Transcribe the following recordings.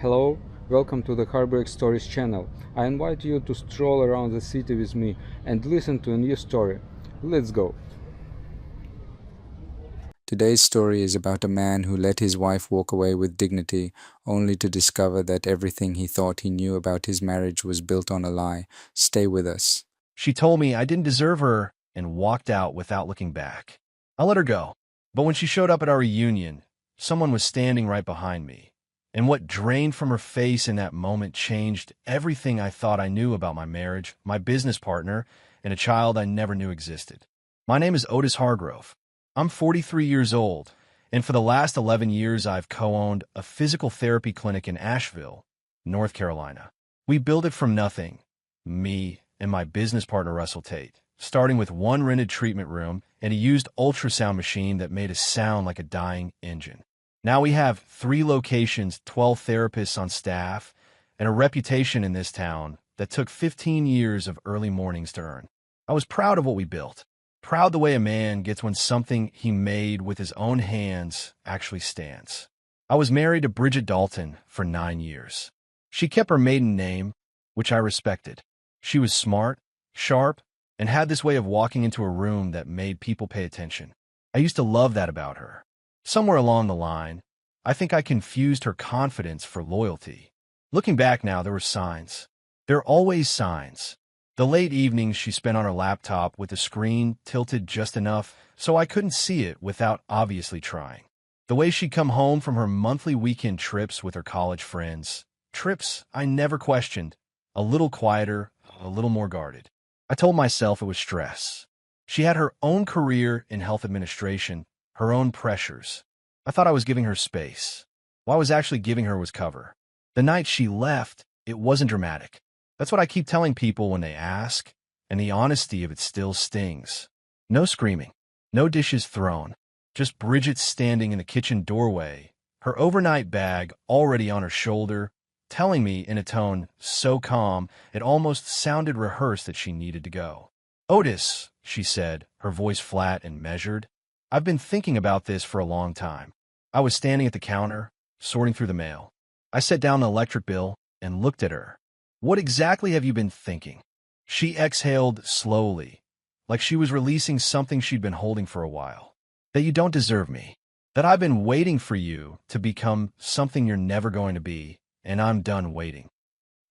Hello, welcome to the Heartbreak Stories channel. I invite you to stroll around the city with me and listen to a new story. Let's go. Today's story is about a man who let his wife walk away with dignity, only to discover that everything he thought he knew about his marriage was built on a lie. Stay with us. She told me I didn't deserve her and walked out without looking back. I let her go. But when she showed up at our reunion, someone was standing right behind me. And what drained from her face in that moment changed everything I thought I knew about my marriage, my business partner, and a child I never knew existed. My name is Otis Hargrove. I'm 43 years old, and for the last 11 years I've co-owned a physical therapy clinic in Asheville, North Carolina. We built it from nothing, me and my business partner Russell Tate, starting with one rented treatment room and a used ultrasound machine that made us sound like a dying engine. Now we have 3 locations, 12 therapists on staff, and a reputation in this town that took 15 years of early mornings to earn. I was proud of what we built. Proud the way a man gets when something he made with his own hands actually stands. I was married to Bridget Dalton for 9 years. She kept her maiden name, which I respected. She was smart, sharp, and had this way of walking into a room that made people pay attention. I used to love that about her. Somewhere along the line, I think I confused her confidence for loyalty. Looking back now, there were signs. There are always signs. The late evenings she spent on her laptop with the screen tilted just enough so I couldn't see it without obviously trying. The way she'd come home from her monthly weekend trips with her college friends. Trips I never questioned. A little quieter, a little more guarded. I told myself it was stress. She had her own career in health administration, her own pressures. I thought I was giving her space. What I was actually giving her was cover. The night she left, it wasn't dramatic. That's what I keep telling people when they ask, and the honesty of it still stings. No screaming, no dishes thrown, just Bridget standing in the kitchen doorway, her overnight bag already on her shoulder, telling me in a tone so calm it almost sounded rehearsed that she needed to go. "Otis," she said, her voice flat and measured, "I've been thinking about this for a long time." I was standing at the counter, sorting through the mail. I set down the electric bill and looked at her. "What exactly have you been thinking?" She exhaled slowly, like she was releasing something she'd been holding for a while. "That you don't deserve me. That I've been waiting for you to become something you're never going to be, and I'm done waiting."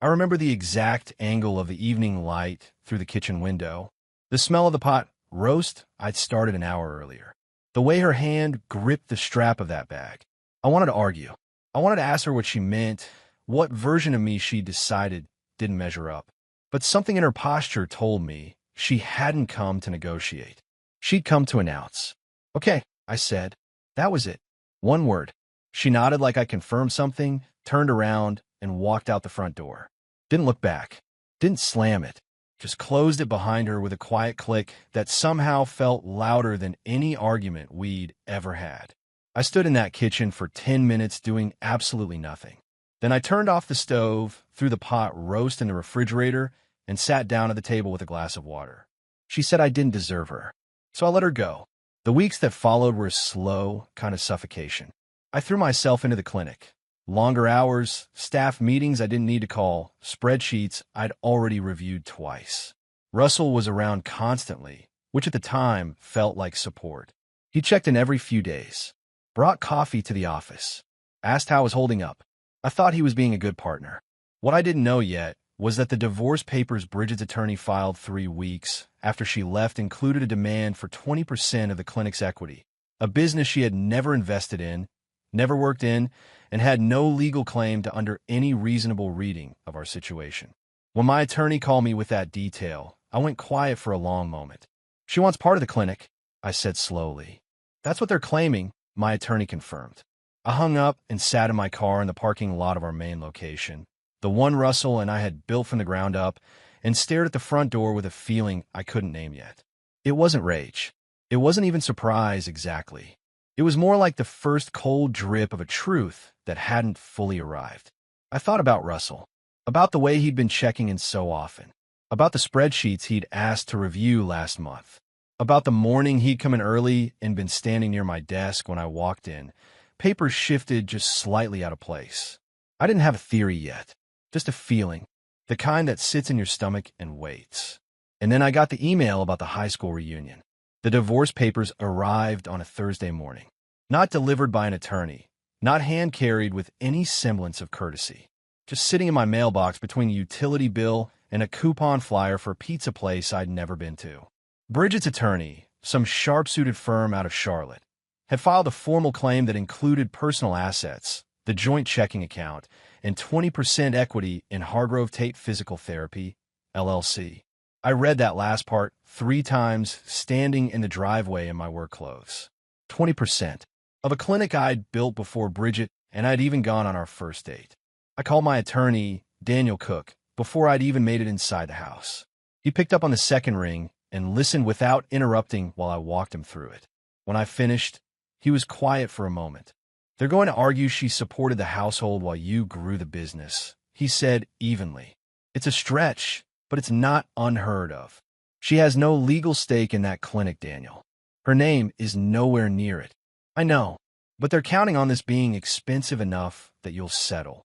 I remember the exact angle of the evening light through the kitchen window, the smell of the pot roast I'd started an hour earlier, the way her hand gripped the strap of that bag. I wanted to argue. I wanted to ask her what she meant, what version of me she decided didn't measure up. But something in her posture told me she hadn't come to negotiate. She'd come to announce. "Okay," I said. That was it. One word. She nodded like I confirmed something, turned around, and walked out the front door. Didn't look back. Didn't slam it. Just closed it behind her with a quiet click that somehow felt louder than any argument we'd ever had. I stood in that kitchen for 10 minutes doing absolutely nothing. Then I turned off the stove, threw the pot roast in the refrigerator, and sat down at the table with a glass of water. She said I didn't deserve her, so I let her go. The weeks that followed were a slow kind of suffocation. I threw myself into the clinic. Longer hours, staff meetings I didn't need to call, spreadsheets I'd already reviewed twice. Russell was around constantly, which at the time felt like support. He checked in every few days, brought coffee to the office, asked how I was holding up. I thought he was being a good partner. What I didn't know yet was that the divorce papers Bridget's attorney filed 3 weeks after she left included a demand for 20% of the clinic's equity, a business she had never invested in, never worked in, and had no legal claim to under any reasonable reading of our situation. When my attorney called me with that detail, I went quiet for a long moment. "She wants part of the clinic," I said slowly. "That's what they're claiming," my attorney confirmed. I hung up and sat in my car in the parking lot of our main location, the one Russell and I had built from the ground up, and stared at the front door with a feeling I couldn't name yet. It wasn't rage. It wasn't even surprise exactly. It was more like the first cold drip of a truth that hadn't fully arrived. I thought about Russell, about the way he'd been checking in so often, about the spreadsheets he'd asked to review last month, about the morning he'd come in early and been standing near my desk when I walked in, papers shifted just slightly out of place. I didn't have a theory yet, just a feeling, the kind that sits in your stomach and waits. And then I got the email about the high school reunion. The divorce papers arrived on a Thursday morning, not delivered by an attorney, not hand-carried with any semblance of courtesy, just sitting in my mailbox between a utility bill and a coupon flyer for a pizza place I'd never been to. Bridget's attorney, some sharp-suited firm out of Charlotte, had filed a formal claim that included personal assets, the joint checking account, and 20% equity in Hargrove Tate Physical Therapy, LLC. I read that last part 3 times standing in the driveway in my work clothes. 20% of a clinic I'd built before Bridget, and I'd even gone on our first date. I called my attorney, Daniel Cook, before I'd even made it inside the house. He picked up on the second ring and listened without interrupting while I walked him through it. When I finished, he was quiet for a moment. "They're going to argue she supported the household while you grew the business," he said evenly. "It's a stretch, but it's not unheard of. She has no legal stake in that clinic, Daniel. Her name is nowhere near it. I know, but they're counting on this being expensive enough that you'll settle."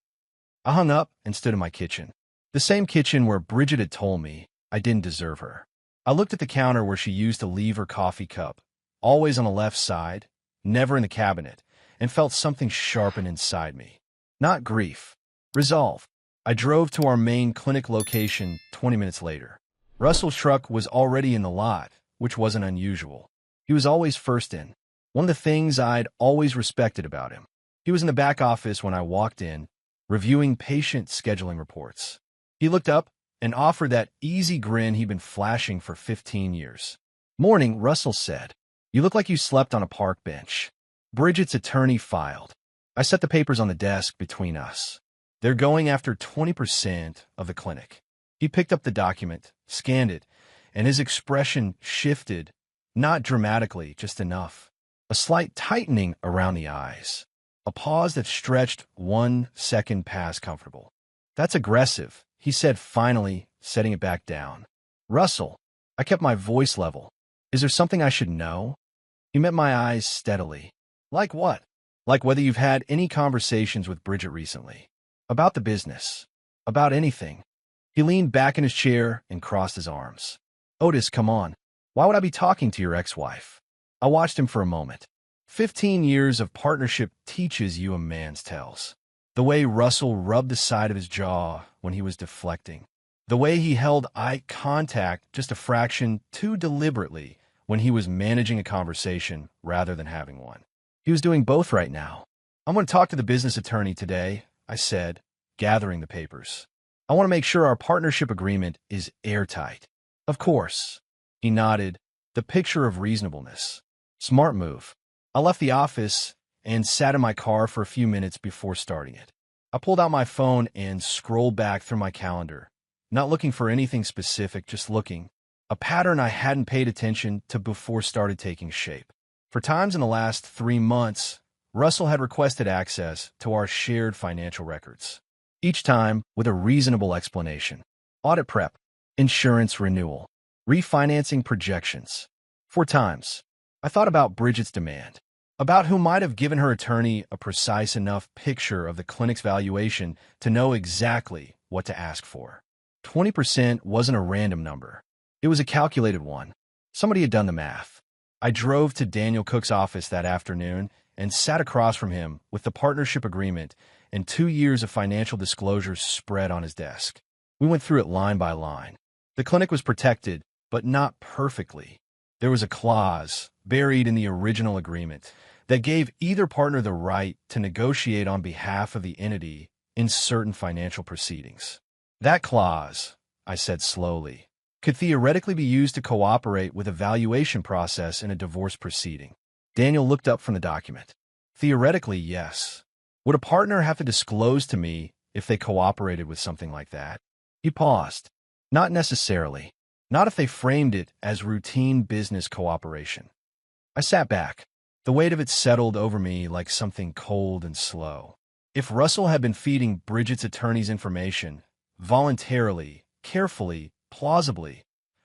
I hung up and stood in my kitchen, the same kitchen where Bridget had told me I didn't deserve her. I looked at the counter where she used to leave her coffee cup, always on the left side, never in the cabinet, and felt something sharpen inside me. Not grief, resolve. I drove to our main clinic location 20 minutes later. Russell's truck was already in the lot, which wasn't unusual. He was always first in. One of the things I'd always respected about him. He was in the back office when I walked in, reviewing patient scheduling reports. He looked up and offered that easy grin he'd been flashing for 15 years. "Morning," Russell said. "You look like you slept on a park bench." Bridget's attorney filed. I set the papers on the desk between us. "They're going after 20% of the clinic." He picked up the document, scanned it, and his expression shifted, not dramatically, just enough. A slight tightening around the eyes. A pause that stretched 1 second past comfortable. "That's aggressive," he said finally, setting it back down. "Russell," I kept my voice level. "Is there something I should know?" He met my eyes steadily. "Like what?" "Like whether you've had any conversations with Bridget recently. About the business. About anything." He leaned back in his chair and crossed his arms. "Otis, come on. Why would I be talking to your ex-wife?" I watched him for a moment. 15 years of partnership teaches you a man's tells. The way Russell rubbed the side of his jaw when he was deflecting. The way he held eye contact just a fraction too deliberately when he was managing a conversation rather than having one. He was doing both right now. "I'm going to talk to the business attorney today," I said, gathering the papers. "I want to make sure our partnership agreement is airtight." "Of course." He nodded, the picture of reasonableness. Smart move. I left the office and sat in my car for a few minutes before starting it. I pulled out my phone and scrolled back through my calendar, not looking for anything specific, just looking. A pattern I hadn't paid attention to before started taking shape. For times in the last 3 months, Russell had requested access to our shared financial records, each time with a reasonable explanation. Audit prep, insurance renewal, refinancing projections. 4 times. I thought about Bridget's demand, about who might have given her attorney a precise enough picture of the clinic's valuation to know exactly what to ask for. 20% wasn't a random number. It was a calculated one. Somebody had done the math. I drove to Daniel Cook's office that afternoon and sat across from him with the partnership agreement and 2 years of financial disclosures spread on his desk. We went through it line by line. The clinic was protected, but not perfectly. There was a clause, buried in the original agreement, that gave either partner the right to negotiate on behalf of the entity in certain financial proceedings. That clause, I said slowly, could theoretically be used to cooperate with a valuation process in a divorce proceeding. Daniel looked up from the document. Theoretically, yes. Would a partner have to disclose to me if they cooperated with something like that? He paused. Not necessarily. Not if they framed it as routine business cooperation. I sat back. The weight of it settled over me like something cold and slow. If Russell had been feeding Bridget's attorney's information, voluntarily, carefully, plausibly,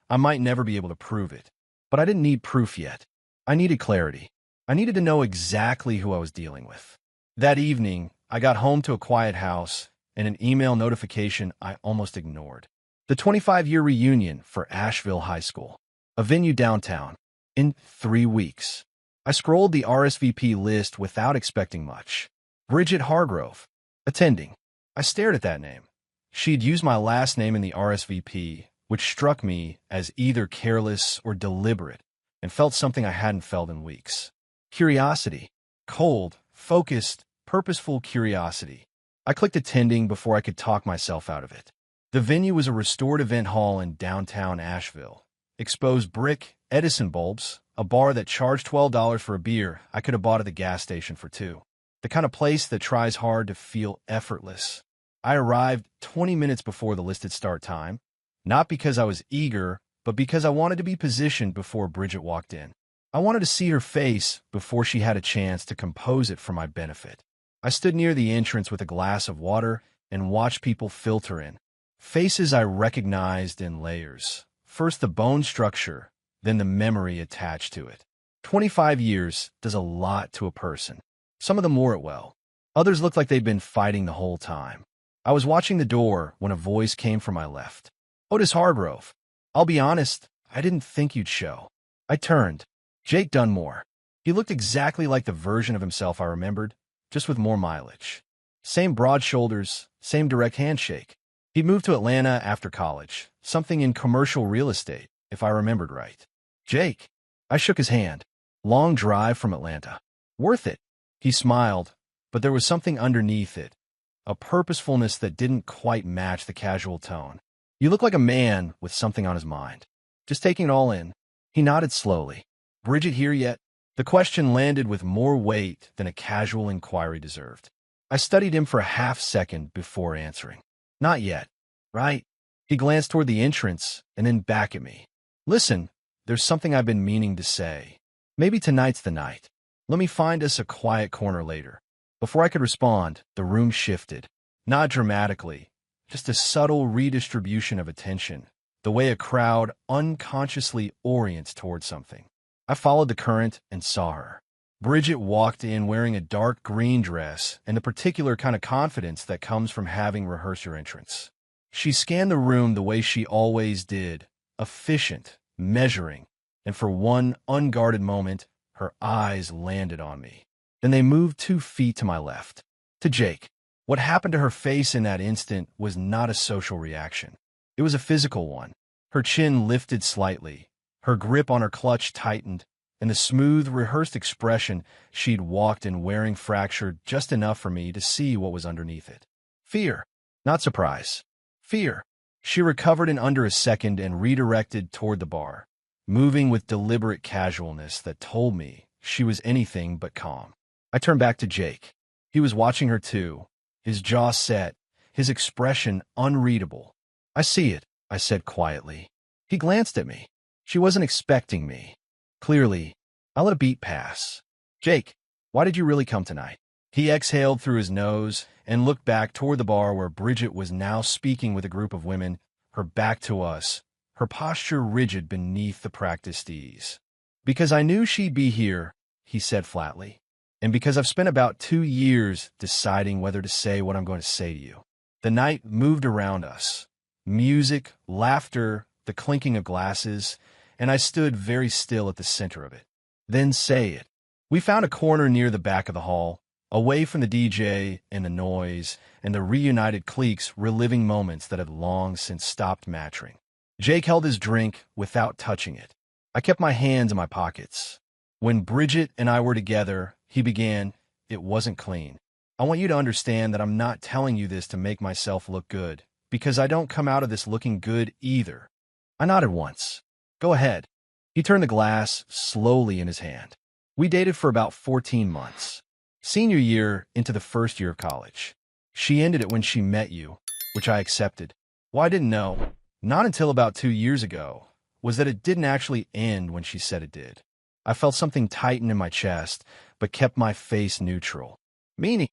I might never be able to prove it. But I didn't need proof yet. I needed clarity. I needed to know exactly who I was dealing with. That evening, I got home to a quiet house and an email notification I almost ignored. The 25-year reunion for Asheville High School, a venue downtown, in 3 weeks. I scrolled the RSVP list without expecting much. Bridget Hargrove, attending. I stared at that name. She'd used my last name in the RSVP, which struck me as either careless or deliberate, and felt something I hadn't felt in weeks. Curiosity. Cold, focused, purposeful curiosity. I clicked attending before I could talk myself out of it. The venue was a restored event hall in downtown Asheville. Exposed brick, Edison bulbs, a bar that charged $12 for a beer I could have bought at the gas station for $2. The kind of place that tries hard to feel effortless. I arrived 20 minutes before the listed start time, not because I was eager, but because I wanted to be positioned before Bridget walked in. I wanted to see her face before she had a chance to compose it for my benefit. I stood near the entrance with a glass of water and watched people filter in. Faces I recognized in layers. First the bone structure, then the memory attached to it. 25 years does a lot to a person. Some of them wore it well. Others looked like they'd been fighting the whole time. I was watching the door when a voice came from my left. Otis Hargrove. I'll be honest, I didn't think you'd show. I turned. Jake Dunmore. He looked exactly like the version of himself I remembered, just with more mileage. Same broad shoulders, same direct handshake. He'd moved to Atlanta after college, something in commercial real estate, if I remembered right. Jake. I shook his hand. Long drive from Atlanta. Worth it. He smiled, but there was something underneath it, a purposefulness that didn't quite match the casual tone. You look like a man with something on his mind. Just taking it all in. He nodded slowly. Bridget here yet? The question landed with more weight than a casual inquiry deserved. I studied him for a half-second before answering. Not yet. Right? He glanced toward the entrance and then back at me. Listen, there's something I've been meaning to say. Maybe tonight's the night. Let me find us a quiet corner later. Before I could respond, the room shifted. Not dramatically, just a subtle redistribution of attention, the way a crowd unconsciously orients toward something. I followed the current and saw her. Bridget walked in wearing a dark green dress and the particular kind of confidence that comes from having rehearsed your entrance. She scanned the room the way she always did, efficient, measuring, and for one unguarded moment, her eyes landed on me. Then they moved 2 feet to my left, to Jake. What happened to her face in that instant was not a social reaction. It was a physical one. Her chin lifted slightly, her grip on her clutch tightened, and the smooth, rehearsed expression she'd walked in wearing fractured just enough for me to see what was underneath it. Fear, not surprise. Fear. She recovered in under a second and redirected toward the bar, moving with deliberate casualness that told me she was anything but calm. I turned back to Jake. He was watching her too, his jaw set, his expression unreadable. I see it, I said quietly. He glanced at me. She wasn't expecting me. Clearly, I let a beat pass. Jake, why did you really come tonight? He exhaled through his nose and looked back toward the bar where Bridget was now speaking with a group of women, her back to us, her posture rigid beneath the practiced ease. Because I knew she'd be here, he said flatly, and because I've spent about 2 years deciding whether to say what I'm going to say to you. The night moved around us. Music, laughter, the clinking of glasses, and I stood very still at the center of it. Then say it. We found a corner near the back of the hall, away from the DJ and the noise and the reunited cliques reliving moments that had long since stopped mattering. Jake held his drink without touching it. I kept my hands in my pockets. When Bridget and I were together, he began, it wasn't clean. I want you to understand that I'm not telling you this to make myself look good, because I don't come out of this looking good either. I nodded once. Go ahead. He turned the glass slowly in his hand. We dated for about 14 months. Senior year into the first year of college. She ended it when she met you, which I accepted. What I didn't know, not until about 2 years ago, was that it didn't actually end when she said it did. I felt something tighten in my chest, but kept my face neutral. Meaning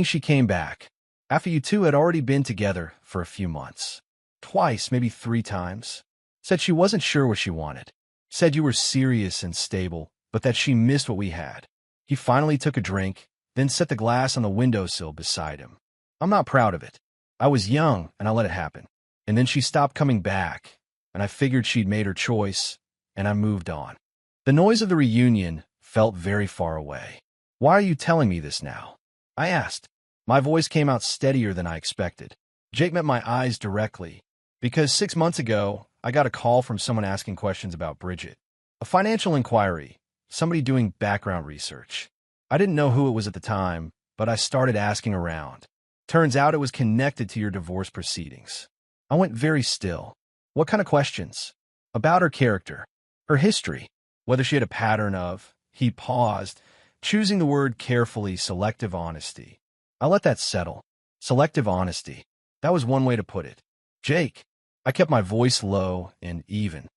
she came back, after you two had already been together for a few months. Twice, maybe 3 times. Said she wasn't sure what she wanted. Said you were serious and stable, but that she missed what we had. He finally took a drink, then set the glass on the windowsill beside him. I'm not proud of it. I was young, and I let it happen. And then she stopped coming back, and I figured she'd made her choice, and I moved on. The noise of the reunion felt very far away. "Why are you telling me this now?" I asked. My voice came out steadier than I expected. Jake met my eyes directly, because 6 months ago, I got a call from someone asking questions about Bridget. A financial inquiry, somebody doing background research. I didn't know who it was at the time, but I started asking around. Turns out it was connected to your divorce proceedings. I went very still. What kind of questions? About her character, her history, whether she had a pattern of. He paused, choosing the word carefully, selective honesty. I let that settle. Selective honesty. That was one way to put it. "Jake," I kept my voice low and even.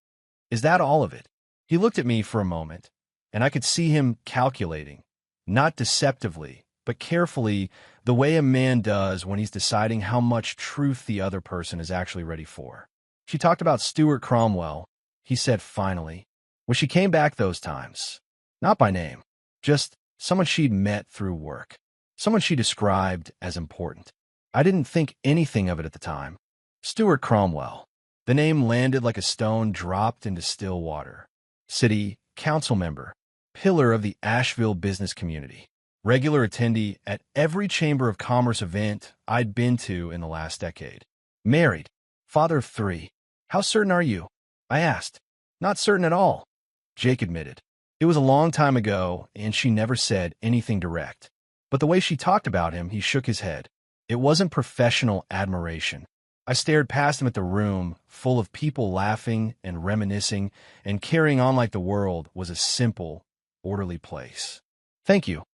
"Is that all of it?" He looked at me for a moment, and I could see him calculating, not deceptively, but carefully, the way a man does when he's deciding how much truth the other person is actually ready for. "She talked about Stuart Cromwell," he said finally. "When she came back those times. Not by name, just someone she'd met through work. Someone she described as important." I didn't think anything of it at the time. Stuart Cromwell. The name landed like a stone dropped into still water. City council member, pillar of the Asheville business community, regular attendee at every Chamber of Commerce event I'd been to in the last decade. Married, father of 3. "How certain are you?" I asked. "Not certain at all," Jake admitted. It was a long time ago, and she never said anything direct. But the way she talked about him, he shook his head. It wasn't professional admiration. I stared past him at the room, full of people laughing and reminiscing and carrying on like the world was a simple, orderly place. "Thank you,"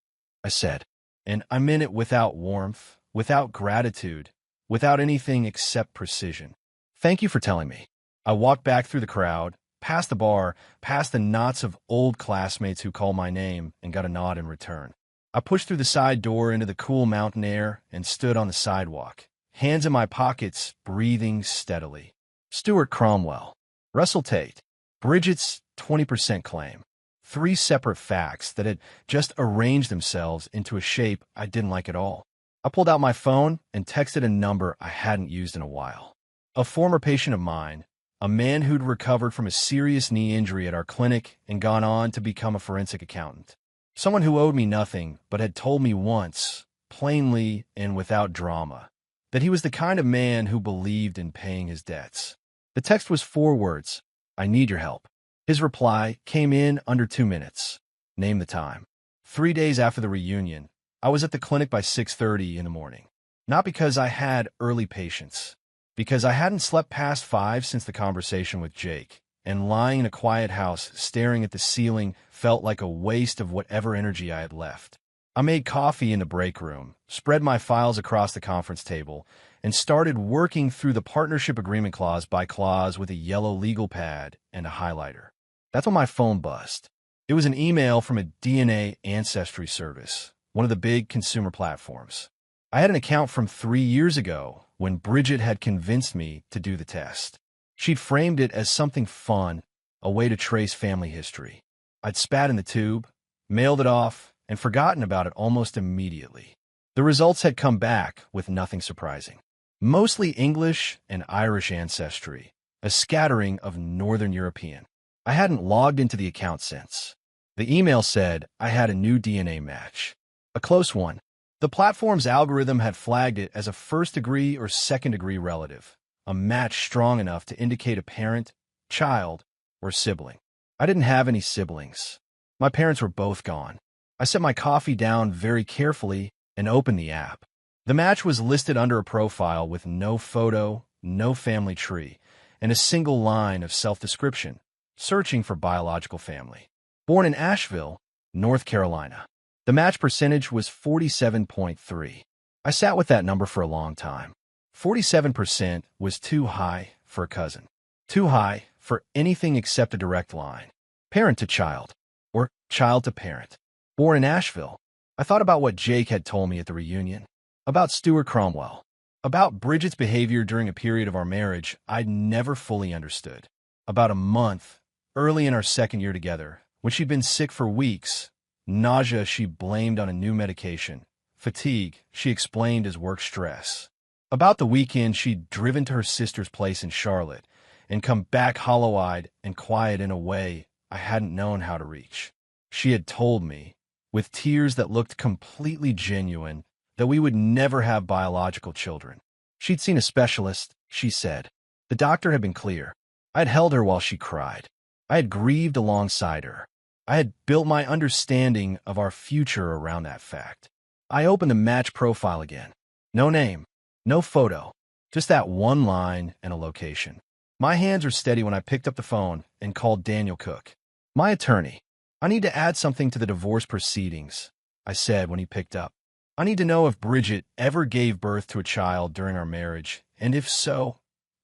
I said, and I meant it without warmth, without gratitude, without anything except precision. "Thank you for telling me." I walked back through the crowd, past the bar, past the knots of old classmates who called my name and got a nod in return. I pushed through the side door into the cool mountain air and stood on the sidewalk, hands in my pockets, breathing steadily. Stuart Cromwell, Russell Tate, Bridget's 20% claim. 3 separate facts that had just arranged themselves into a shape I didn't like at all. I pulled out my phone and texted a number I hadn't used in a while. A former patient of mine, a man who'd recovered from a serious knee injury at our clinic and gone on to become a forensic accountant. Someone who owed me nothing, but had told me once, plainly and without drama, that he was the kind of man who believed in paying his debts. The text was 4 words: "I need your help." His reply came in under 2 minutes. Name the time. 3 days after the reunion, I was at the clinic by 6:30 in the morning. Not because I had early patients, because I hadn't slept past 5 since the conversation with Jake, and lying in a quiet house staring at the ceiling felt like a waste of whatever energy I had left. I made coffee in the break room, spread my files across the conference table, and started working through the partnership agreement clause by clause with a yellow legal pad and a highlighter. That's when my phone buzzed. It was an email from a DNA ancestry service, one of the big consumer platforms. I had an account from 3 years ago when Bridget had convinced me to do the test. She'd framed it as something fun, a way to trace family history. I'd spat in the tube, mailed it off, and forgotten about it almost immediately. The results had come back with nothing surprising. Mostly English and Irish ancestry, a scattering of Northern European. I hadn't logged into the account since. The email said I had a new DNA match. A close one. The platform's algorithm had flagged it as a first-degree or second-degree relative, a match strong enough to indicate a parent, child, or sibling. I didn't have any siblings. My parents were both gone. I set my coffee down very carefully and opened the app. The match was listed under a profile with no photo, no family tree, and a single line of self-description, searching for biological family. Born in Asheville, North Carolina. The match percentage was 47.3. I sat with that number for a long time. 47% was too high for a cousin. Too high for anything except a direct line. Parent to child, or child to parent. Born in Asheville. I thought about what Jake had told me at the reunion. About Stuart Cromwell. About Bridget's behavior during a period of our marriage I'd never fully understood. About a month, early in our second year together, when she'd been sick for weeks, Nausea she blamed on a new medication. Fatigue she explained as work stress. About the weekend, she'd driven to her sister's place in Charlotte and come back hollow-eyed and quiet in a way I hadn't known how to reach. She had told me, with tears that looked completely genuine, that we would never have biological children. She'd seen a specialist, she said. The doctor had been clear. I had held her while she cried. I had grieved alongside her. I had built my understanding of our future around that fact. I opened the match profile again. No name. No photo, just that one line and a location. My hands were steady when I picked up the phone and called Daniel Cook. My attorney. I need to add something to the divorce proceedings, I said when he picked up. I need to know if Bridget ever gave birth to a child during our marriage, and if so,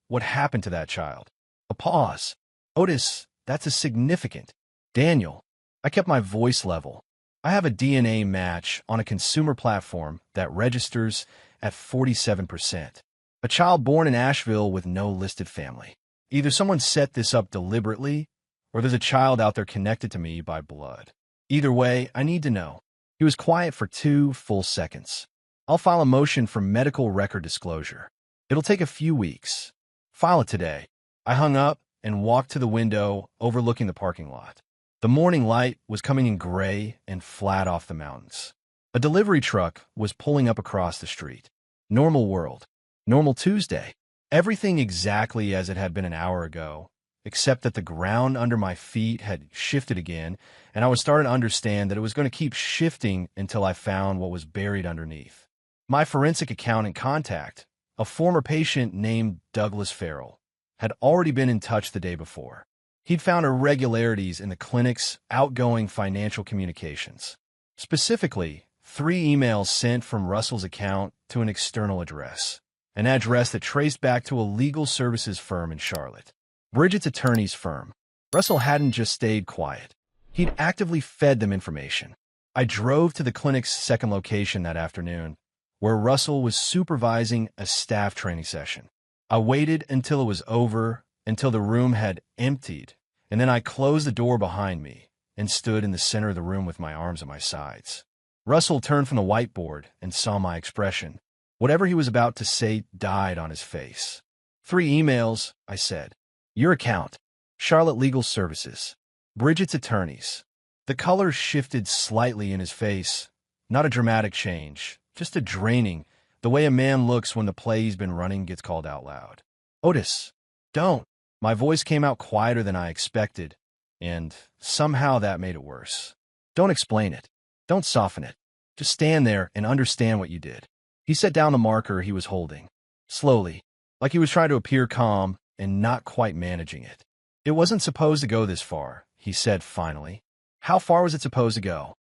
what happened to that child? A pause. Otis, that's a significant. Daniel. I kept my voice level. I have a DNA match on a consumer platform that registers at 47%. A child born in Asheville with no listed family. Either someone set this up deliberately, or there's a child out there connected to me by blood. Either way, I need to know. He was quiet for 2 full seconds. I'll file a motion for medical record disclosure. It'll take a few weeks. File it today. I hung up and walked to the window overlooking the parking lot. The morning light was coming in gray and flat off the mountains. A delivery truck was pulling up across the street. Normal world. Normal Tuesday. Everything exactly as it had been an hour ago, except that the ground under my feet had shifted again, and I was starting to understand that it was going to keep shifting until I found what was buried underneath. My forensic accountant contact, a former patient named Douglas Farrell, had already been in touch the day before. He'd found irregularities in the clinic's outgoing financial communications. Specifically, 3 emails sent from Russell's account to an external address, an address that traced back to a legal services firm in Charlotte. Bridget's attorney's firm. Russell hadn't just stayed quiet. He'd actively fed them information. I drove to the clinic's second location that afternoon, where Russell was supervising a staff training session. I waited until it was over, until the room had emptied, and then I closed the door behind me and stood in the center of the room with my arms at my sides. Russell turned from the whiteboard and saw my expression. Whatever he was about to say died on his face. 3 emails, I said. Your account. Charlotte Legal Services. Bridget's attorneys. The color shifted slightly in his face. Not a dramatic change, just a draining, the way a man looks when the play he's been running gets called out loud. Otis, don't. My voice came out quieter than I expected, and somehow that made it worse. Don't explain it. Don't soften it. Just stand there and understand what you did. He set down the marker he was holding, slowly, like he was trying to appear calm and not quite managing it. It wasn't supposed to go this far, he said finally. How far was it supposed to go?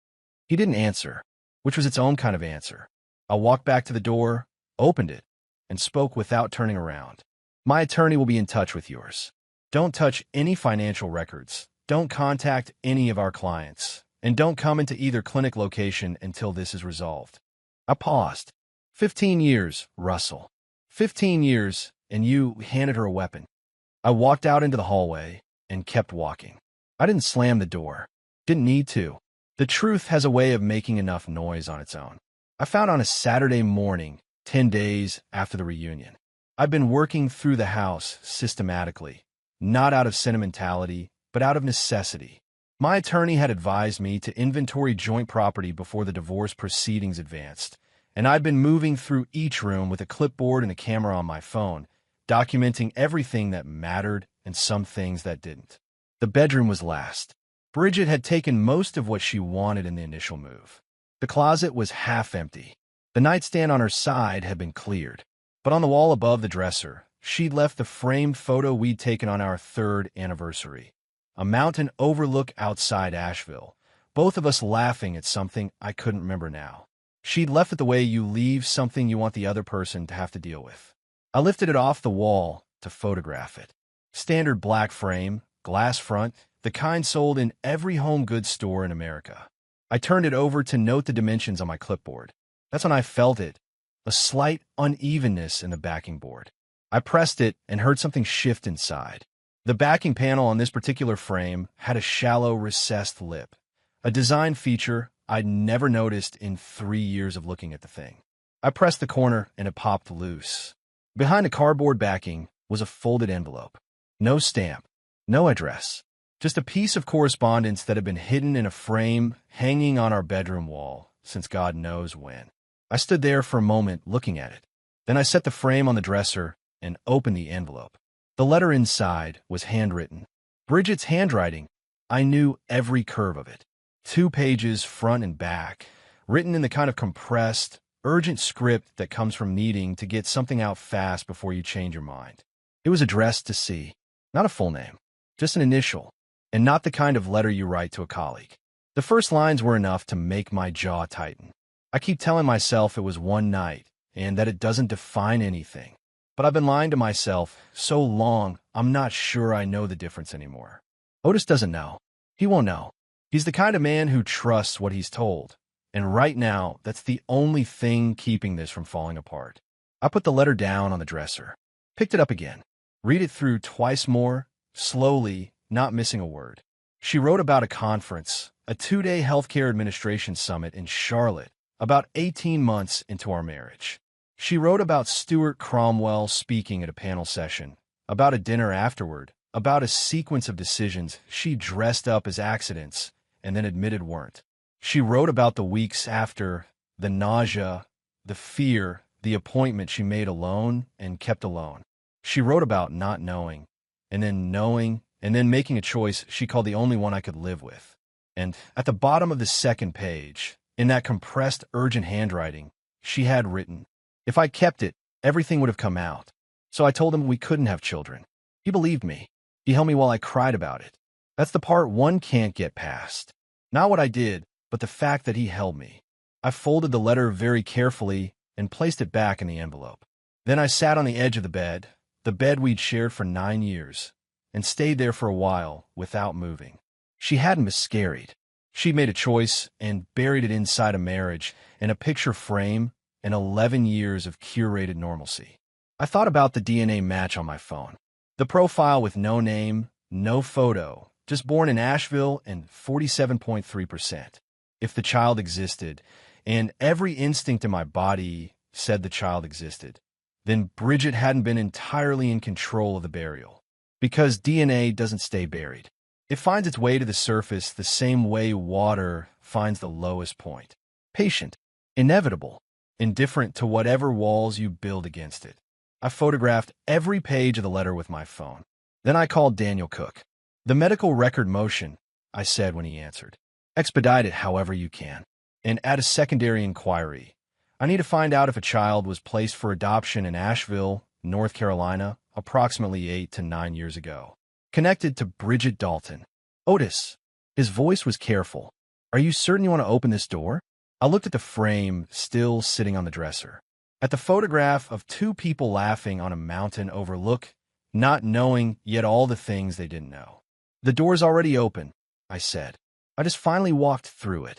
He didn't answer, which was its own kind of answer. I walked back to the door, opened it, and spoke without turning around. My attorney will be in touch with yours. Don't touch any financial records. Don't contact any of our clients. And don't come into either clinic location until this is resolved. I paused. 15 years, Russell. 15 years, and you handed her a weapon. I walked out into the hallway and kept walking. I didn't slam the door. Didn't need to. The truth has a way of making enough noise on its own. I found on a Saturday morning, 10 days after the reunion. I'd been working through the house systematically, not out of sentimentality, but out of necessity. My attorney had advised me to inventory joint property before the divorce proceedings advanced, and I'd been moving through each room with a clipboard and a camera on my phone, documenting everything that mattered and some things that didn't. The bedroom was last. Bridget had taken most of what she wanted in the initial move. The closet was half empty. The nightstand on her side had been cleared, but on the wall above the dresser, she'd left the framed photo we'd taken on our 3rd anniversary. A mountain overlook outside Asheville, both of us laughing at something I couldn't remember now. She'd left it the way you leave something you want the other person to have to deal with. I lifted it off the wall to photograph it. Standard black frame, glass front, the kind sold in every home goods store in America. I turned it over to note the dimensions on my clipboard. That's when I felt it, a slight unevenness in the backing board. I pressed it and heard something shift inside. The backing panel on this particular frame had a shallow, recessed lip, a design feature I'd never noticed in 3 years of looking at the thing. I pressed the corner and it popped loose. Behind the cardboard backing was a folded envelope. No stamp, no address, just a piece of correspondence that had been hidden in a frame hanging on our bedroom wall since God knows when. I stood there for a moment looking at it. Then I set the frame on the dresser and opened the envelope. The letter inside was handwritten. Bridget's handwriting. I knew every curve of it. 2 pages front and back, written in the kind of compressed, urgent script that comes from needing to get something out fast before you change your mind. It was addressed to C, not a full name, just an initial, and not the kind of letter you write to a colleague. The first lines were enough to make my jaw tighten. I keep telling myself it was one night and that it doesn't define anything. But I've been lying to myself so long, I'm not sure I know the difference anymore. Otis doesn't know. He won't know. He's the kind of man who trusts what he's told. And right now, that's the only thing keeping this from falling apart. I put the letter down on the dresser, picked it up again, read it through twice more, slowly, not missing a word. She wrote about a conference, a 2-day healthcare administration summit in Charlotte, about 18 months into our marriage. She wrote about Stuart Cromwell speaking at a panel session, about a dinner afterward, about a sequence of decisions she dressed up as accidents and then admitted weren't. She wrote about the weeks after, the nausea, the fear, the appointment she made alone and kept alone. She wrote about not knowing, and then knowing, and then making a choice she called the only one I could live with. And at the bottom of the second page, in that compressed, urgent handwriting, she had written, if I kept it, everything would have come out. So I told him we couldn't have children. He believed me. He held me while I cried about it. That's the part one can't get past. Not what I did, but the fact that he held me. I folded the letter very carefully and placed it back in the envelope. Then I sat on the edge of the bed we'd shared for 9 years, and stayed there for a while without moving. She hadn't miscarried. She'd made a choice and buried it inside a marriage and a picture frame and 11 years of curated normalcy. I thought about the DNA match on my phone. The profile with no name, no photo, just born in Asheville and 47.3%. If the child existed, and every instinct in my body said the child existed, then Bridget hadn't been entirely in control of the burial. Because DNA doesn't stay buried. It finds its way to the surface the same way water finds the lowest point. Patient, inevitable, indifferent to whatever walls you build against it. I photographed every page of the letter with my phone. Then I called Daniel Cook. The medical record motion, I said when he answered. Expedite it however you can. And add a secondary inquiry. I need to find out if a child was placed for adoption in Asheville, North Carolina, approximately 8 to 9 years ago. Connected to Bridget Dalton. Otis. His voice was careful. Are you certain you want to open this door? I looked at the frame still sitting on the dresser. At the photograph of 2 people laughing on a mountain overlook, not knowing yet all the things they didn't know. The door's already open, I said. I just finally walked through it.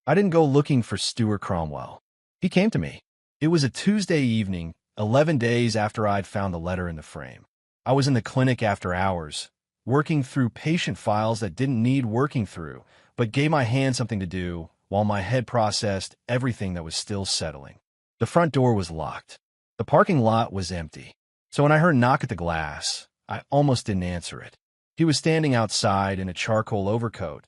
I didn't go looking for Stuart Cromwell. He came to me. It was a Tuesday evening, 11 days after I'd found the letter in the frame. I was in the clinic after hours, working through patient files that didn't need working through, but gave my hand something to do while my head processed everything that was still settling. The front door was locked. The parking lot was empty. So when I heard a knock at the glass, I almost didn't answer it. He was standing outside in a charcoal overcoat.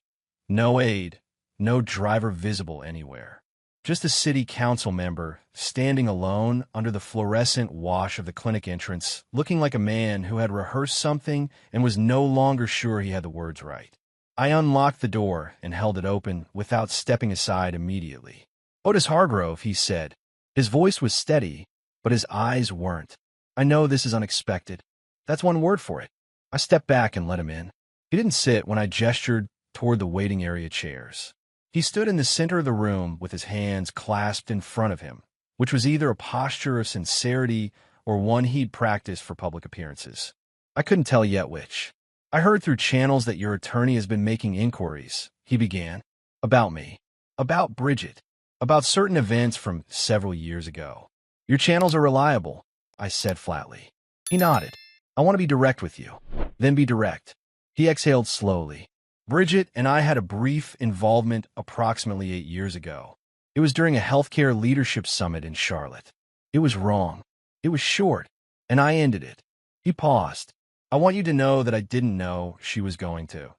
No aide, no driver visible anywhere. Just a city council member standing alone under the fluorescent wash of the clinic entrance, looking like a man who had rehearsed something and was no longer sure he had the words right. I unlocked the door and held it open without stepping aside immediately. Otis Hargrove, he said. His voice was steady, but his eyes weren't. I know this is unexpected. That's one word for it. I stepped back and let him in. He didn't sit when I gestured toward the waiting area chairs. He stood in the center of the room with his hands clasped in front of him, which was either a posture of sincerity or one he'd practiced for public appearances. I couldn't tell yet which. I heard through channels that your attorney has been making inquiries, he began, about me, about Bridget, about certain events from several years ago. Your channels are reliable, I said flatly. He nodded. I want to be direct with you. Then be direct. He exhaled slowly. Bridget and I had a brief involvement approximately 8 years ago. It was during a healthcare leadership summit in Charlotte. It was wrong. It was short, and I ended it. He paused. I want you to know that I didn't know she was going to.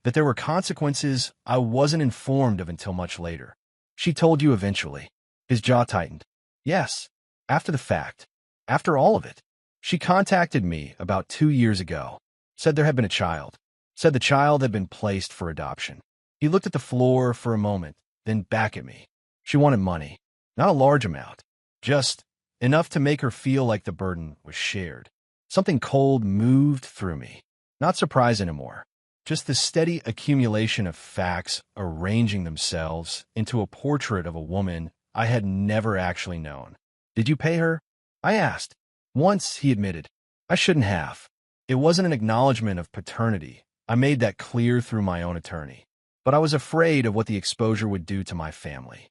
That there were consequences I wasn't informed of until much later. She told you eventually. His jaw tightened. Yes, after the fact. After all of it. She contacted me about 2 years ago. Said there had been a child. Said the child had been placed for adoption. He looked at the floor for a moment, then back at me. She wanted money. Not a large amount. Just enough to make her feel like the burden was shared. Something cold moved through me. Not surprise anymore. Just the steady accumulation of facts arranging themselves into a portrait of a woman I had never actually known. Did you pay her? I asked. Once, he admitted. I shouldn't have. It wasn't an acknowledgement of paternity. I made that clear through my own attorney. But I was afraid of what the exposure would do to my family.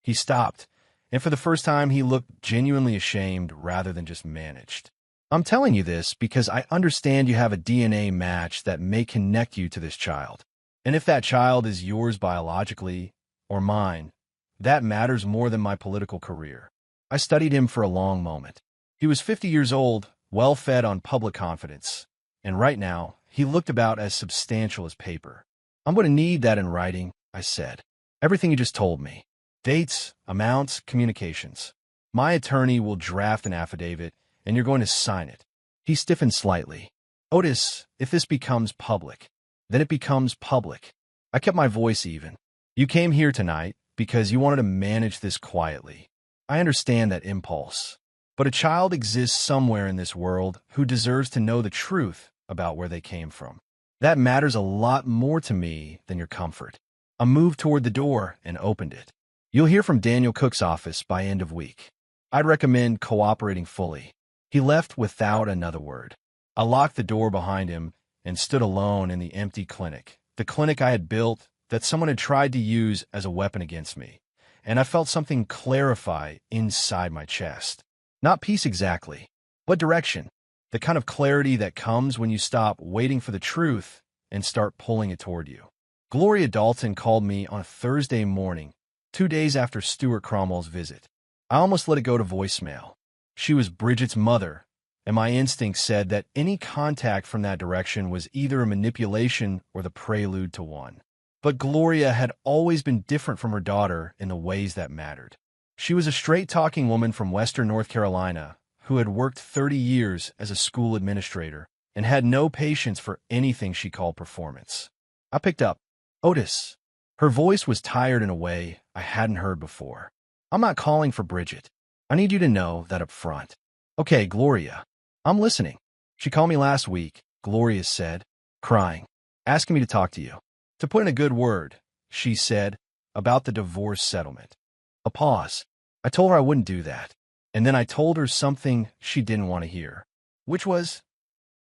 He stopped, and for the first time he looked genuinely ashamed rather than just managed. I'm telling you this because I understand you have a DNA match that may connect you to this child. And if that child is yours biologically, or mine, that matters more than my political career. I studied him for a long moment. He was 50 years old, well-fed on public confidence. And right now, he looked about as substantial as paper. I'm going to need that in writing, I said. Everything you just told me. Dates, amounts, communications. My attorney will draft an affidavit, and you're going to sign it. He stiffened slightly. Otis, if this becomes public, then it becomes public. I kept my voice even. You came here tonight because you wanted to manage this quietly. I understand that impulse. But a child exists somewhere in this world who deserves to know the truth about where they came from. That matters a lot more to me than your comfort. I moved toward the door and opened it. You'll hear from Daniel Cook's office by end of week. I'd recommend cooperating fully. He left without another word. I locked the door behind him and stood alone in the empty clinic, the clinic I had built that someone had tried to use as a weapon against me, and I felt something clarify inside my chest. Not peace exactly, but direction. The kind of clarity that comes when you stop waiting for the truth and start pulling it toward you. Gloria Dalton called me on a Thursday morning, 2 days after Stuart Cromwell's visit. I almost let it go to voicemail. She was Bridget's mother, and my instinct said that any contact from that direction was either a manipulation or the prelude to one. But Gloria had always been different from her daughter in the ways that mattered. She was a straight-talking woman from Western North Carolina who had worked 30 years as a school administrator and had no patience for anything she called performance. I picked up. Otis. Her voice was tired in a way I hadn't heard before. I'm not calling for Bridget. I need you to know that up front. Okay, Gloria. I'm listening. She called me last week, Gloria said, crying, asking me to talk to you. To put in a good word, she said, about the divorce settlement. A pause. I told her I wouldn't do that. And then I told her something she didn't want to hear, which was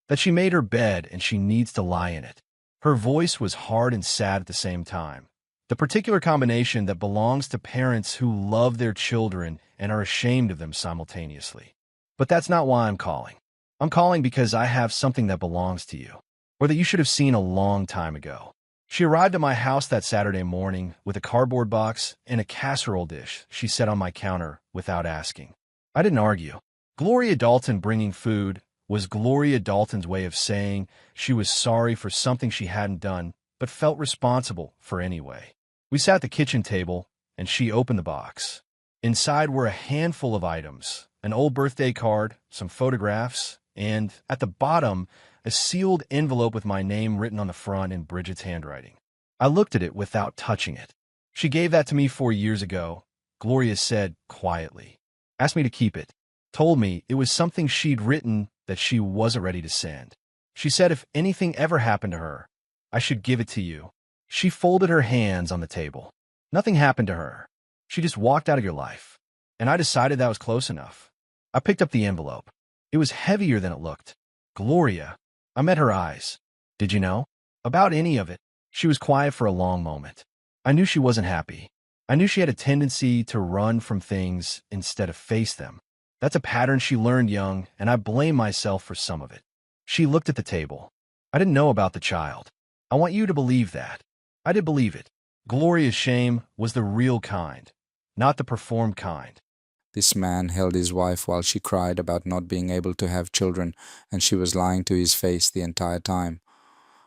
that she made her bed and she needs to lie in it. Her voice was hard and sad at the same time. The particular combination that belongs to parents who love their children and are ashamed of them simultaneously. But that's not why I'm calling. I'm calling because I have something that belongs to you, or that you should have seen a long time ago. She arrived at my house that Saturday morning with a cardboard box and a casserole dish she set on my counter without asking. I didn't argue. Gloria Dalton bringing food was Gloria Dalton's way of saying she was sorry for something she hadn't done, but felt responsible for anyway. We sat at the kitchen table, and she opened the box. Inside were a handful of items, an old birthday card, some photographs, and, at the bottom, a sealed envelope with my name written on the front in Bridget's handwriting. I looked at it without touching it. She gave that to me 4 years ago, Gloria said quietly. Asked me to keep it. Told me it was something she'd written that she wasn't ready to send. She said if anything ever happened to her, I should give it to you. She folded her hands on the table. Nothing happened to her. She just walked out of your life. And I decided that was close enough. I picked up the envelope. It was heavier than it looked. Gloria. I met her eyes. Did you know? About any of it. She was quiet for a long moment. I knew she wasn't happy. I knew she had a tendency to run from things instead of face them. That's a pattern she learned young, and I blame myself for some of it. She looked at the table. I didn't know about the child. I want you to believe that. I did believe it. Gloria's shame was the real kind, not the performed kind. This man held his wife while she cried about not being able to have children, and she was lying to his face the entire time.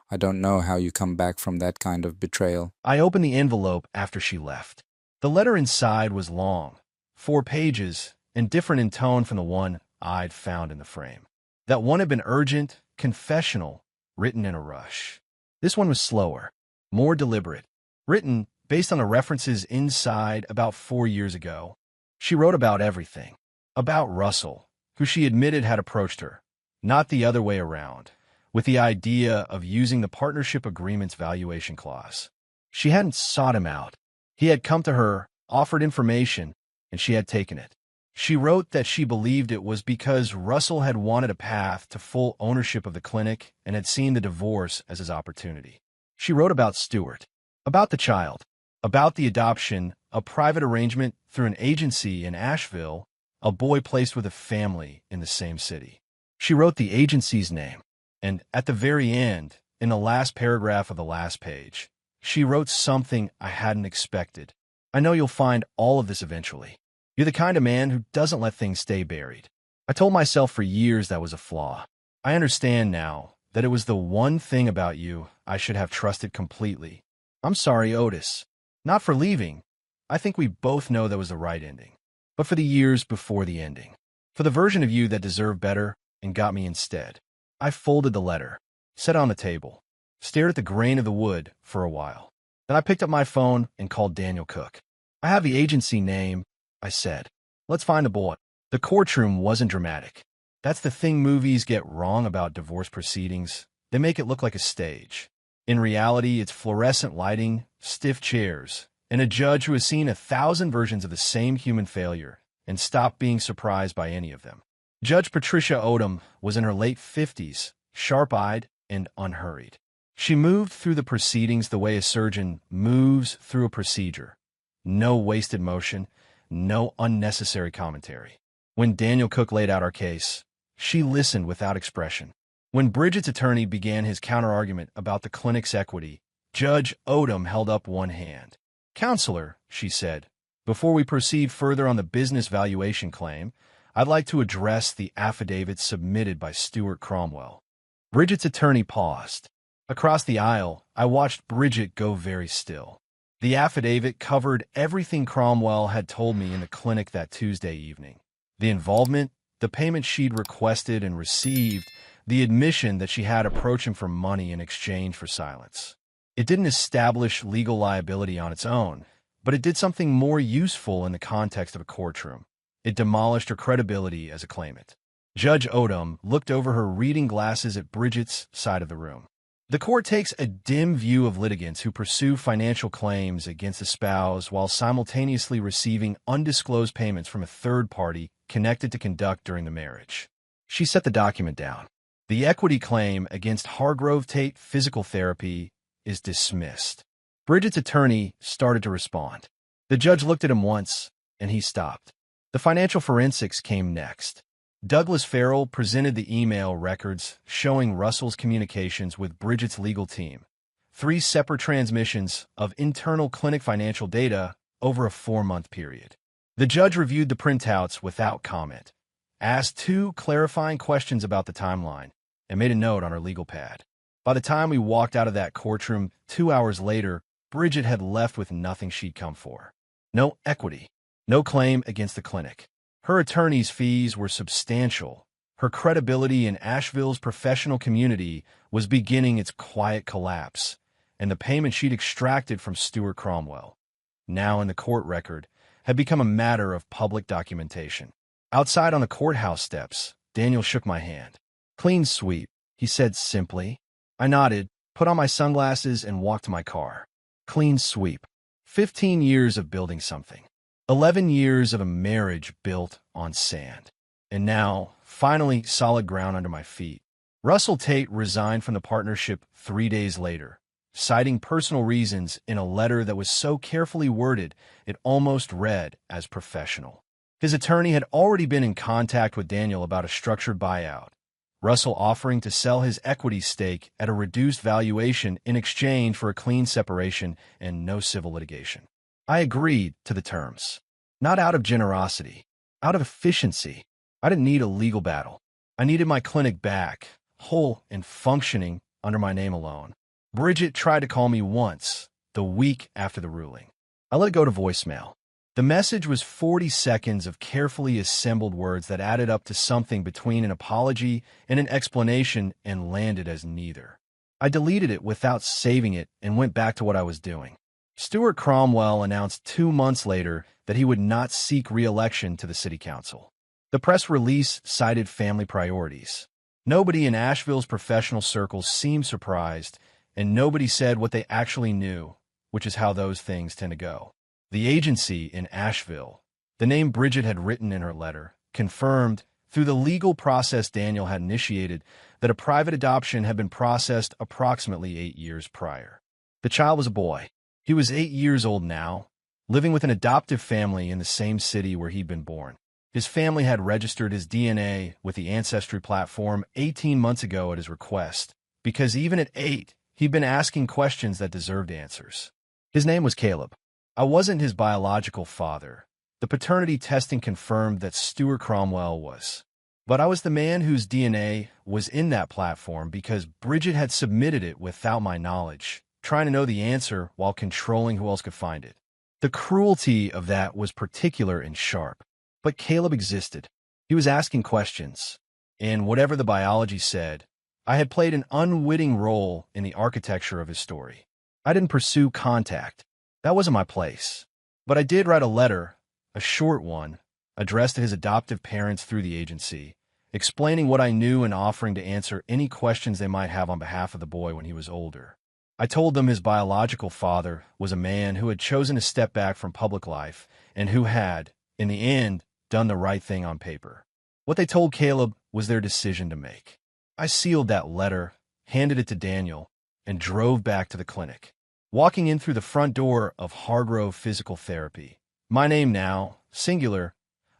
I don't know how you come back from that kind of betrayal. I opened the envelope after she left. The letter inside was long, 4 pages, and different in tone from the one I'd found in the frame. That one had been urgent, confessional, written in a rush. This one was slower, more deliberate, written based on the references inside about 4 years ago. She wrote about everything. About Russell, who she admitted had approached her, not the other way around, with the idea of using the partnership agreement's valuation clause. She hadn't sought him out. He had come to her, offered information, and she had taken it. She wrote that she believed it was because Russell had wanted a path to full ownership of the clinic and had seen the divorce as his opportunity. She wrote about Stuart, about the child, about the adoption, a private arrangement through an agency in Asheville, a boy placed with a family in the same city. She wrote the agency's name, and at the very end, in the last paragraph of the last page, she wrote something I hadn't expected. I know you'll find all of this eventually. You're the kind of man who doesn't let things stay buried. I told myself for years that was a flaw. I understand now that it was the one thing about you I should have trusted completely. I'm sorry, Otis. Not for leaving. I think we both know that was the right ending. But for the years before the ending. For the version of you that deserved better and got me instead. I folded the letter, set it on the table, stared at the grain of the wood for a while. Then I picked up my phone and called Daniel Cook. I have the agency name, I said. Let's find the boy. The courtroom wasn't dramatic. That's the thing movies get wrong about divorce proceedings. They make it look like a stage. In reality, it's fluorescent lighting, stiff chairs, and a judge who has seen 1,000 versions of the same human failure and stopped being surprised by any of them. Judge Patricia Odom was in her late 50s, sharp-eyed and unhurried. She moved through the proceedings the way a surgeon moves through a procedure. No wasted motion, no unnecessary commentary. When Daniel Cook laid out our case, she listened without expression. When Bridget's attorney began his counterargument about the clinic's equity, Judge Odom held up one hand. "Counselor," she said, "before we proceed further on the business valuation claim, I'd like to address the affidavit submitted by Stuart Cromwell." Bridget's attorney paused. Across the aisle, I watched Bridget go very still. The affidavit covered everything Cromwell had told me in the clinic that Tuesday evening. The involvement, the payment she'd requested and received, the admission that she had approached him for money in exchange for silence. It didn't establish legal liability on its own, but it did something more useful in the context of a courtroom. It demolished her credibility as a claimant. Judge Odom looked over her reading glasses at Bridget's side of the room. The court takes a dim view of litigants who pursue financial claims against a spouse while simultaneously receiving undisclosed payments from a third party connected to conduct during the marriage. She set the document down. The equity claim against Hargrove Tate Physical Therapy is dismissed. Bridget's attorney started to respond. The judge looked at him once, and he stopped. The financial forensics came next. Douglas Farrell presented the email records showing Russell's communications with Bridget's legal team. 3 separate transmissions of internal clinic financial data over a 4-month period. The judge reviewed the printouts without comment, asked 2 clarifying questions about the timeline, and made a note on her legal pad. By the time we walked out of that courtroom 2 hours later, Bridget had left with nothing she'd come for. No equity, no claim against the clinic. Her attorney's fees were substantial. Her credibility in Asheville's professional community was beginning its quiet collapse, and the payment she'd extracted from Stuart Cromwell, now in the court record, had become a matter of public documentation. Outside on the courthouse steps, Daniel shook my hand. "Clean sweep," he said simply. I nodded, put on my sunglasses, and walked to my car. Clean sweep. 15 years of building something. 11 years of a marriage built on sand. And now, finally, solid ground under my feet. Russell Tate resigned from the partnership 3 days later, citing personal reasons in a letter that was so carefully worded it almost read as professional. His attorney had already been in contact with Daniel about a structured buyout, Russell offering to sell his equity stake at a reduced valuation in exchange for a clean separation and no civil litigation. I agreed to the terms. Not out of generosity, out of efficiency. I didn't need a legal battle. I needed my clinic back, whole and functioning under my name alone. Bridget tried to call me once, the week after the ruling. I let it go to voicemail. The message was 40 seconds of carefully assembled words that added up to something between an apology and an explanation and landed as neither. I deleted it without saving it and went back to what I was doing. Stuart Cromwell announced 2 months later that he would not seek re-election to the city council. The press release cited family priorities. Nobody in Asheville's professional circles seemed surprised, and nobody said what they actually knew, which is how those things tend to go. The agency in Asheville, the name Bridget had written in her letter, confirmed, through the legal process Daniel had initiated, that a private adoption had been processed approximately 8 years prior. The child was a boy. He was 8 years old now, living with an adoptive family in the same city where he'd been born. His family had registered his DNA with the Ancestry platform 18 months ago at his request, because even at 8, he'd been asking questions that deserved answers. His name was Caleb. I wasn't his biological father. The paternity testing confirmed that Stuart Cromwell was. But I was the man whose DNA was in that platform because Bridget had submitted it without my knowledge, trying to know the answer while controlling who else could find it. The cruelty of that was particular and sharp. But Caleb existed. He was asking questions. And whatever the biology said, I had played an unwitting role in the architecture of his story. I didn't pursue contact. That wasn't my place. But I did write a letter, a short one, addressed to his adoptive parents through the agency, explaining what I knew and offering to answer any questions they might have on behalf of the boy when he was older. I told them his biological father was a man who had chosen to step back from public life and who had, in the end, done the right thing on paper. What they told Caleb was their decision to make. I sealed that letter, handed it to Daniel, and drove back to the clinic. Walking in through the front door of Hargrove Physical Therapy, my name now, singular,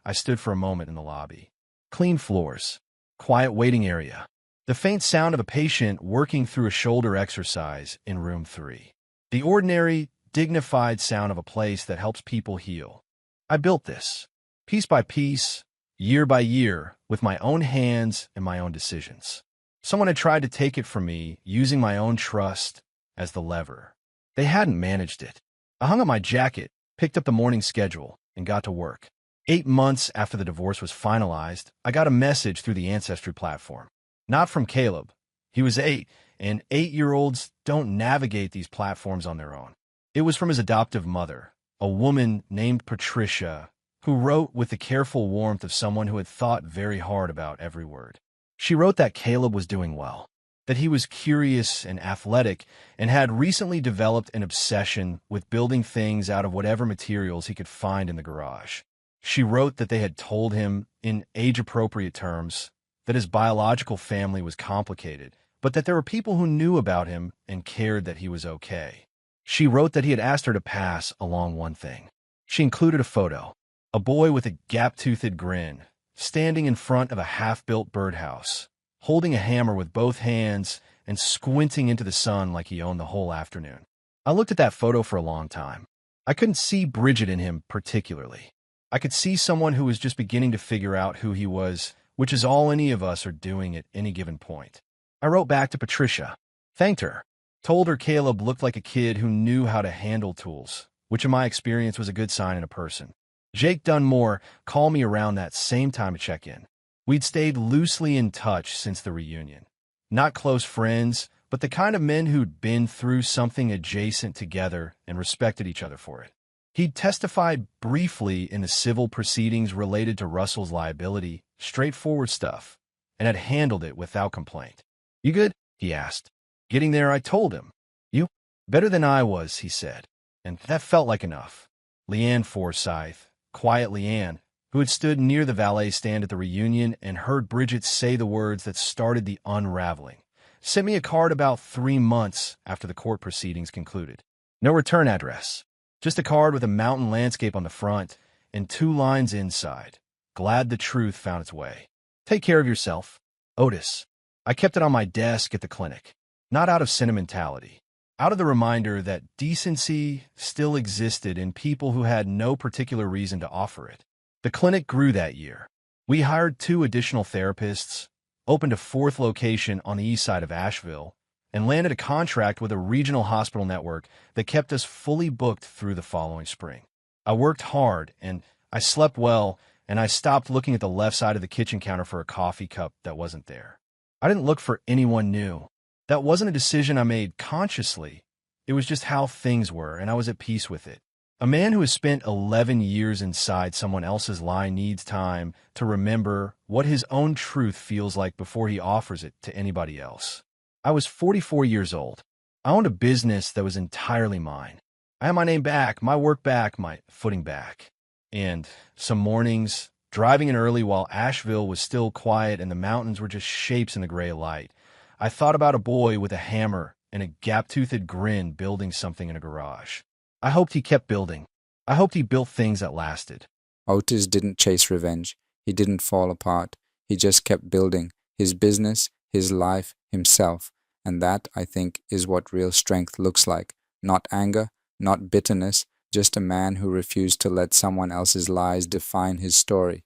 I stood for a moment in the lobby. Clean floors, quiet waiting area, the faint sound of a patient working through a shoulder exercise in room 3. The ordinary, dignified sound of a place that helps people heal. I built this, piece by piece, year by year, with my own hands and my own decisions. Someone had tried to take it from me using my own trust as the lever. They hadn't managed it. I hung up my jacket, picked up the morning schedule, and got to work. 8 months after the divorce was finalized, I got a message through the Ancestry platform. Not from Caleb. He was 8, and 8-year-olds don't navigate these platforms on their own. It was from his adoptive mother, a woman named Patricia, who wrote with the careful warmth of someone who had thought very hard about every word. She wrote that Caleb was doing well, that he was curious and athletic, and had recently developed an obsession with building things out of whatever materials he could find in the garage. She wrote that they had told him, in age-appropriate terms, that his biological family was complicated, but that there were people who knew about him and cared that he was okay. She wrote that he had asked her to pass along one thing. She included a photo. A boy with a gap-toothed grin, standing in front of a half-built birdhouse, holding a hammer with both hands and squinting into the sun like he owned the whole afternoon. I looked at that photo for a long time. I couldn't see Bridget in him particularly. I could see someone who was just beginning to figure out who he was, which is all any of us are doing at any given point. I wrote back to Patricia, thanked her, told her Caleb looked like a kid who knew how to handle tools, which in my experience was a good sign in a person. Jake Dunmore called me around that same time to check in. We'd stayed loosely in touch since the reunion. Not close friends, but the kind of men who'd been through something adjacent together and respected each other for it. He'd testified briefly in the civil proceedings related to Russell's liability, straightforward stuff, and had handled it without complaint. "You good?" he asked. Getting there, I told him. "You? Better than I was," he said. And that felt like enough. Leanne Forsyth, quiet Leanne, who had stood near the valet stand at the reunion and heard Bridget say the words that started the unraveling, sent me a card about 3 months after the court proceedings concluded. No return address. Just a card with a mountain landscape on the front and 2 lines inside. Glad the truth found its way. Take care of yourself. Otis. I kept it on my desk at the clinic, not out of sentimentality, out of the reminder that decency still existed in people who had no particular reason to offer it. The clinic grew that year. We hired 2 additional therapists, opened a 4th location on the east side of Asheville, and landed a contract with a regional hospital network that kept us fully booked through the following spring. I worked hard, and I slept well, and I stopped looking at the left side of the kitchen counter for a coffee cup that wasn't there. I didn't look for anyone new. That wasn't a decision I made consciously. It was just how things were, and I was at peace with it. A man who has spent 11 years inside someone else's lie needs time to remember what his own truth feels like before he offers it to anybody else. I was 44 years old. I owned a business that was entirely mine. I had my name back, my work back, my footing back. And some mornings, driving in early while Asheville was still quiet and the mountains were just shapes in the gray light, I thought about a boy with a hammer and a gap-toothed grin building something in a garage. I hoped he kept building. I hoped he built things that lasted. Otis didn't chase revenge. He didn't fall apart. He just kept building his business, his life, himself. And that, I think, is what real strength looks like. Not anger, not bitterness, just a man who refused to let someone else's lies define his story.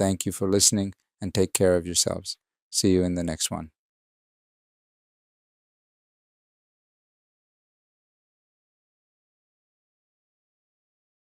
Thank you for listening, and take care of yourselves. See you in the next one.